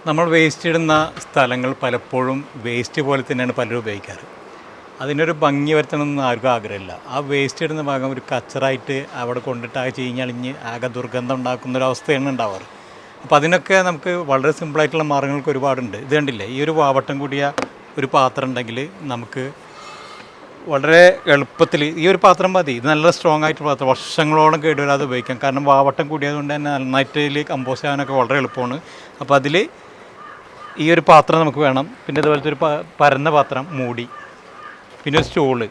നമ്മൾ വേസ്റ്റ് ഇടുന്ന സ്ഥലങ്ങൾ പലപ്പോഴും വേസ്റ്റ് പോലെ തന്നെയാണ് പലരും ഉപയോഗിക്കാറ്. അതിനൊരു ഭംഗി വരുത്തണമെന്ന് ആർക്കും ആഗ്രഹമില്ല. ആ വേസ്റ്റ് ഇടുന്ന ഭാഗം ഒരു കച്ചറായിട്ട് അവിടെ കൊണ്ടിട്ട് ആ ചീഞ്ഞളിഞ്ഞ് ആകെ ദുർഗന്ധം ഉണ്ടാക്കുന്നൊരവസ്ഥയാണ് ഉണ്ടാവാറ്. അപ്പോൾ അതിനൊക്കെ നമുക്ക് വളരെ സിമ്പിളായിട്ടുള്ള മാർഗ്ഗങ്ങൾക്ക് ഒരുപാടുണ്ട്. ഇത് കണ്ടില്ലേ, ഈ ഒരു വാവട്ടം കൂടിയ ഒരു പാത്രം ഉണ്ടെങ്കിൽ നമുക്ക് വളരെ എളുപ്പത്തിൽ ഈ ഒരു പാത്രം മതി. ഇത് നല്ല സ്ട്രോങ് ആയിട്ട് പാത്രം, വർഷങ്ങളോളം കേടുവരാതെ ഉപയോഗിക്കാം. കാരണം വാവട്ടം കൂടിയതുകൊണ്ട് തന്നെ നന്നായിട്ട് ഇതിൽ കമ്പോസ്റ്റ് ചെയ്യാനൊക്കെ വളരെ എളുപ്പമാണ്. അപ്പോൾ അതിൽ ഈ ഒരു പാത്രം നമുക്ക് വേണം. പിന്നെ ഇതുപോലത്തെ ഒരു പരന്ന പാത്രം, മൂടി, പിന്നെ ഒരു സ്റ്റൂള്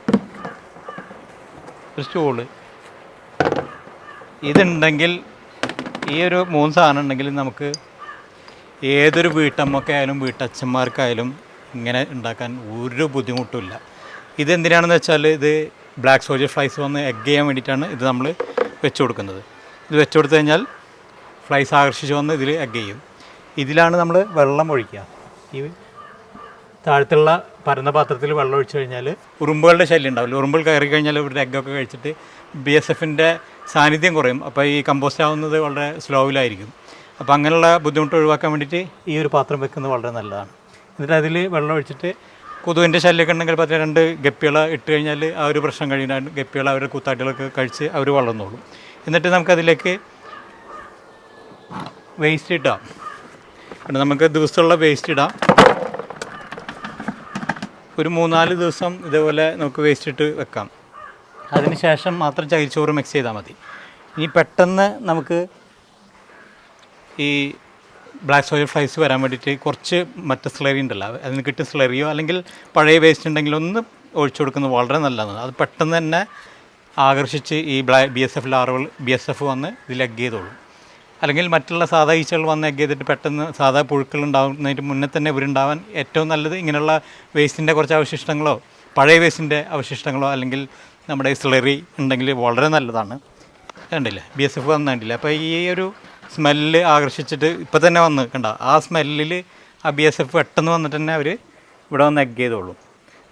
ഇതുണ്ടെങ്കിൽ, ഈ ഒരു 3 സാധനം ഉണ്ടെങ്കിൽ നമുക്ക് ഏതൊരു വീട്ടമ്മക്കായാലും വീട്ടച്ഛന്മാർക്കായാലും ഇങ്ങനെ ഉണ്ടാക്കാൻ ഒരു ബുദ്ധിമുട്ടുമില്ല. ഇതെന്തിനാണെന്ന് വെച്ചാൽ ഇത് ബ്ലാക്ക് സോൾജർ ഫ്ലൈസ് വന്ന് എഗ് ചെയ്യാൻ വേണ്ടിയിട്ടാണ് ഇത് നമ്മൾ വെച്ച് കൊടുക്കുന്നത്. ഇത് വെച്ച് കൊടുത്തു കഴിഞ്ഞാൽ ഫ്ലൈസ് ആകർഷിച്ച് വന്ന് ഇതിൽ എഗ് ചെയ്യും. ഇതിലാണ് നമ്മൾ വെള്ളം ഒഴിക്കുക. ഈ താഴത്തുള്ള പരന്ന പാത്രത്തിൽ വെള്ളം ഒഴിച്ചു കഴിഞ്ഞാൽ ഉറുമ്പുകളുടെ ശല്യം ഉണ്ടാവില്ല. ഉറുമ്പുകൾ കയറി കഴിഞ്ഞാൽ ഇവരുടെ എഗ്ഗൊക്കെ കഴിച്ചിട്ട് BSFൻ്റെ സാന്നിധ്യം കുറയും. അപ്പോൾ ഈ കമ്പോസ്റ്റ് ആവുന്നത് വളരെ സ്ലോവിലായിരിക്കും. അപ്പോൾ അങ്ങനെയുള്ള ബുദ്ധിമുട്ട് ഒഴിവാക്കാൻ വേണ്ടിയിട്ട് ഈ ഒരു പാത്രം വെക്കുന്നത് വളരെ നല്ലതാണ്. എന്നിട്ട് അതിൽ വെള്ളം ഒഴിച്ചിട്ട് കൊതുകിൻ്റെ ശല്യമൊക്കെ ഉണ്ടെങ്കിൽ 2 ഗപ്പികളെ ഇട്ട് കഴിഞ്ഞാൽ ആ ഒരു പ്രശ്നം കഴിഞ്ഞാൽ ഗപ്പികൾ അവരുടെ കൂത്താട്ടികളൊക്കെ കഴിച്ച് അവർ വളർന്നോളും. എന്നിട്ട് നമുക്കതിലേക്ക് വേസ്റ്റ് ഇടാം. നമുക്ക് ദിവസമുള്ള വേസ്റ്റ് ഇടാം. ഒരു 3-4 ദിവസം ഇതേപോലെ നമുക്ക് വേസ്റ്റ് ഇട്ട് വെക്കാം. അതിന് ശേഷം മാത്രം ചകിരിച്ചോറ് മിക്സ് ചെയ്താൽ മതി. ഇനി പെട്ടെന്ന് നമുക്ക് ഈ ബ്ലാക്ക് സോയിൽ ഫ്ലൈസ് വരാൻ വേണ്ടിയിട്ട് കുറച്ച് മറ്റേ സ്ലറി ഉണ്ടല്ലോ, അതിന് കിട്ടിയ സ്ലറിയോ അല്ലെങ്കിൽ പഴയ വേസ്റ്റ് ഉണ്ടെങ്കിൽ ഒന്ന് ഒഴിച്ചു കൊടുക്കുന്നത് വളരെ നല്ലതാണ്. അത് പെട്ടെന്ന് തന്നെ ആകർഷിച്ച് ഈ BSF ലാറുകൾ BSF വന്ന് ഇതിൽ എഗ് ചെയ്തോളും. അല്ലെങ്കിൽ മറ്റുള്ള സാധാ ഈച്ചകൾ വന്ന് എഗ് ചെയ്തിട്ട് പെട്ടെന്ന് സാധാ പുഴുക്കൾ ഉണ്ടാകുന്നതിന് മുന്നേ തന്നെ ഇവരുണ്ടാവാൻ ഏറ്റവും നല്ലത് ഇങ്ങനെയുള്ള വേസ്റ്റിൻ്റെ കുറച്ച് അവശിഷ്ടങ്ങളോ പഴയ വേസ്റ്റിൻ്റെ അവശിഷ്ടങ്ങളോ അല്ലെങ്കിൽ നമ്മുടെ സ്ലറി ഉണ്ടെങ്കിൽ വളരെ നല്ലതാണ്. കണ്ടില്ലേ, BSF വന്നിട്ടില്ല. അപ്പോൾ ഈ ഒരു സ്മെല്ല് ആകർഷിച്ചിട്ട് ഇപ്പം തന്നെ വന്ന് കണ്ട ആ സ്മെല്ലിൽ ആ BSF പെട്ടെന്ന് വന്നിട്ട് തന്നെ അവർ ഇവിടെ വന്ന് എഗ് ചെയ്തോളും.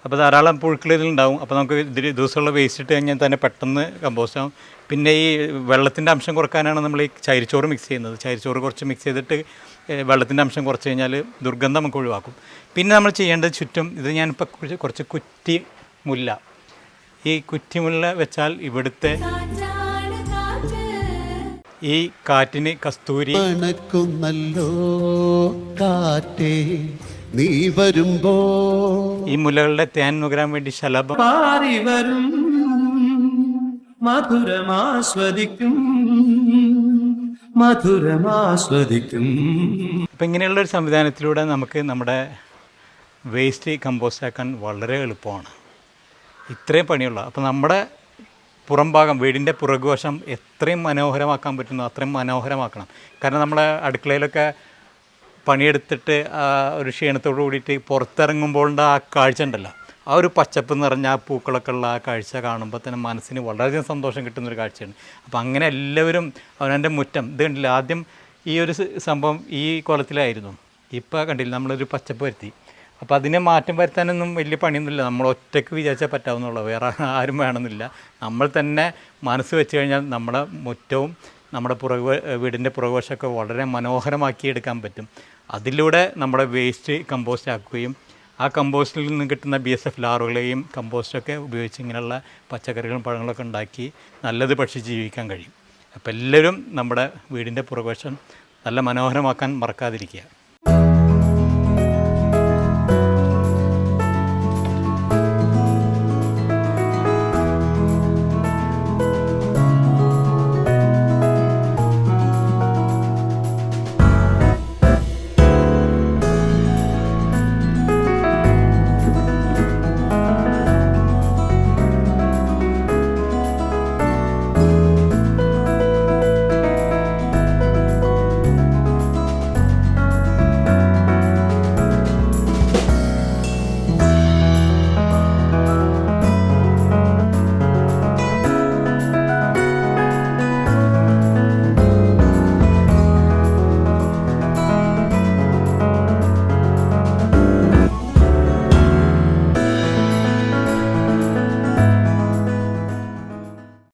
അപ്പോൾ ധാരാളം പുഴുക്കൾ ഇതിലുണ്ടാവും. അപ്പോൾ നമുക്ക് ഇതിൽ ദിവസമുള്ള വേസ്റ്റ് ഇട്ട് കഴിഞ്ഞാൽ തന്നെ പെട്ടെന്ന് കമ്പോസ്റ്റ് ആവും. പിന്നെ ഈ വെള്ളത്തിൻ്റെ അംശം കുറക്കാനാണ് നമ്മൾ ഈ ചകിരിച്ചോറ് മിക്സ് ചെയ്യുന്നത്. ചകിരിച്ചോറ് കുറച്ച് മിക്സ് ചെയ്തിട്ട് വെള്ളത്തിൻ്റെ അംശം കുറച്ച് കഴിഞ്ഞാൽ ദുർഗന്ധം നമുക്ക് ഒഴിവാക്കും. പിന്നെ നമ്മൾ ചെയ്യേണ്ടത് ചുറ്റും ഇത് ഞാനിപ്പോൾ കുറച്ച് കുറ്റിമുല്ല, ഈ കുറ്റിമുല്ല വെച്ചാൽ ഇവിടുത്തെ ഈ കാറ്റിന് കസ്തൂരി നീ വരുമ്പോ ഈ മുലകളുടെ തേൻ നുകരാൻ വേണ്ടി ശലഭം വരും, മധുരമാസ്വദിക്കും. അപ്പം ഇങ്ങനെയുള്ളൊരു സംവിധാനത്തിലൂടെ നമുക്ക് നമ്മുടെ വേസ്റ്റ് കമ്പോസ്റ്റ് ആക്കാൻ വളരെ എളുപ്പമാണ്. ഇത്രയും പണിയുള്ള. അപ്പം നമ്മുടെ പുറം ഭാഗം, വീടിൻ്റെ പുറകുവശം എത്രയും മനോഹരമാക്കാൻ പറ്റുന്നു അത്രയും മനോഹരമാക്കണം. കാരണം നമ്മുടെ അടുക്കളയിലൊക്കെ പണിയെടുത്തിട്ട് ഒരു ക്ഷീണത്തോട് കൂടിയിട്ട് പുറത്തിറങ്ങുമ്പോഴുള്ള ആ കാഴ്ച ഉണ്ടല്ലോ, ആ ഒരു പച്ചപ്പ് നിറഞ്ഞ ആ പൂക്കളൊക്കെ ഉള്ള ആ കാഴ്ച കാണുമ്പോൾ തന്നെ മനസ്സിന് വളരെയധികം സന്തോഷം കിട്ടുന്നൊരു കാഴ്ചയാണ്. അപ്പോൾ അങ്ങനെ എല്ലാവരും അവനവൻ്റെ മുറ്റം ഇത് കണ്ടില്ല. ആദ്യം ഈ ഒരു സംഭവം ഈ കുളത്തിലായിരുന്നു, ഇപ്പോൾ കണ്ടില്ല നമ്മളൊരു പച്ചപ്പ് വരുത്തി. അപ്പോൾ അതിനെ മാറ്റം വരുത്താനൊന്നും വലിയ പണിയൊന്നുമില്ല. നമ്മൾ ഒറ്റയ്ക്ക് വിചാരിച്ചാൽ പറ്റാവുന്നുള്ളൂ, വേറെ ആരും വേണമെന്നില്ല. നമ്മൾ തന്നെ മനസ്സ് വെച്ച് കഴിഞ്ഞാൽ നമ്മുടെ മുറ്റവും നമ്മുടെ വീടിൻ്റെ പുറകുവശമൊക്കെ വളരെ മനോഹരമാക്കി എടുക്കാൻ പറ്റും. അതിലൂടെ നമ്മുടെ വേസ്റ്റ് കമ്പോസ്റ്റ് ആക്കുകയും ആ കമ്പോസ്റ്റിൽ നിന്ന് കിട്ടുന്ന BSF ലാറുകളെയും കമ്പോസ്റ്റൊക്കെ ഉപയോഗിച്ച് ഇങ്ങനെയുള്ള പച്ചക്കറികളും പഴങ്ങളൊക്കെ ഉണ്ടാക്കി നല്ലത് ഭക്ഷിച്ച് ജീവിക്കാൻ കഴിയും. അപ്പോൾ എല്ലാവരും നമ്മുടെ വീടിൻ്റെ പുറകുവശം നല്ല മനോഹരമാക്കാൻ മറക്കാതിരിക്കുക.